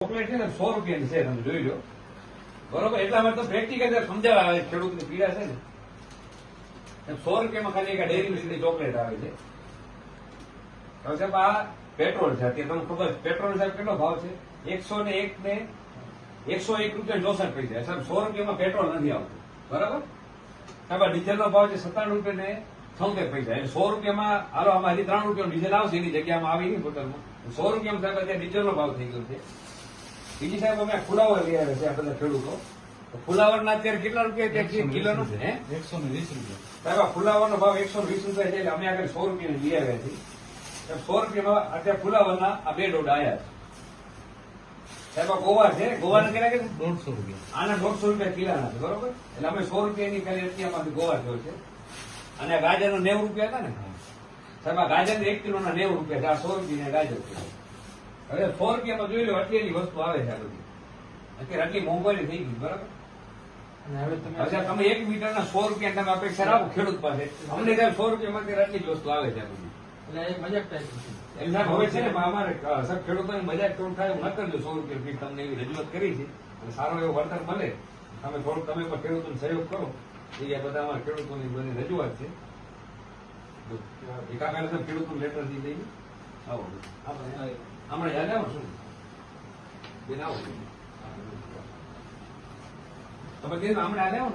Chocolate છે ને 100 રૂપિયાની છે, તમે જોઈ લો બરોબર. એટલા માટે તો પ્રેક્ટિકલ સમજાવવા આવે ખેડૂતની પીડા છે ને. 100 રૂપિયામાં ખાલી એક ડેરી મિલ્કની ચોકલેટ આવે છે. હવે સાહેબ આ પેટ્રોલ છે, અત્યારે તમને ખબર છે પેટ્રોલ સાહેબ કેટલો ભાવ છે? 101 ને 101 રૂપિયા 64 પૈસા. સાહેબ 100 રૂપિયામાં પેટ્રોલ નથી આવતું બરાબર. સાહેબ આ ડીઝલનો ભાવ છે 97 રૂપિયા ને 76 પૈસા. એટલે 100 રૂપિયામાં હાલો આમાં હજી 3 રૂપિયાનું ડીઝલ આવશે, એની જગ્યામાં આવી નહીં બોટલમાં. 100 રૂપિયામાં સાહેબ અત્યારે ડીઝલનો ભાવ થઈ ગયો છે. બીજી સાહેબ અમે ફુલાવર લઈ આવ્યા છે આ બધા ખેડૂતો. ફુલાવરના અત્યારે કેટલા રૂપિયા કિલોનો છે? 120 રૂપિયા. સાહેબ આ ફુલાવરનો ભાવ 120 રૂપિયા છે, એટલે અમે આગળ 100 રૂપિયા લઈ આવ્યા છીએ. 100 રૂપિયામાં અત્યારે ફુલાવરના આ બે ડોડ આવ્યા છે. સાહેબ આ ગોવા છે, ગોવાના કેટલા કે 150 રૂપિયા. આના 150 રૂપિયા કિલાના છે બરોબર. એટલે અમે 100 રૂપિયાની ખાલી અત્યારમાંથી ગોવા થયો છે. અને ગાજરનો 90 રૂપિયા હતા ને સાહેબ, આ ગાજર 1 કિલોના 90 રૂપિયા છે. આ 100 રૂપિયા ગાજર છે. હવે 100 રૂપિયામાં જોઈ લો આટલી વસ્તુ આવે છે આ બધી. અત્યારે આટલી મોંઘવારી થઈ ગઈ બરાબર. હવે તમે 1 મીટરના 100 રૂપિયા તમે અપેક્ષા રાખો ખેડૂત પાસે, અમને સાહેબ 100 રૂપિયામાં અત્યારે આટલી જ વસ્તુ આવે છે આ બધી. એટલે એ મજાક ટાઈપ છે. એટલે સાહેબ હવે છે ને અમારે સાહેબ ખેડૂતોને મજાક થોડું થાય એવું ન કરજો. 100 રૂપિયા ફીટ તમને એવી રજૂઆત કરી છે અને સારો એવો વળતર મળે. તમે થોડુંક તમે પણ ખેડૂતોને સહયોગ કરો. એ બધા અમારા ખેડૂતોની બધી રજૂઆત છે. એકાકારે સાહેબ ખેડૂતનું લેટર થી દઈએ. આવો હમણાં યાદ આવો શું બેન આવો તમે કીધું હમણાં યાદ આવો ને.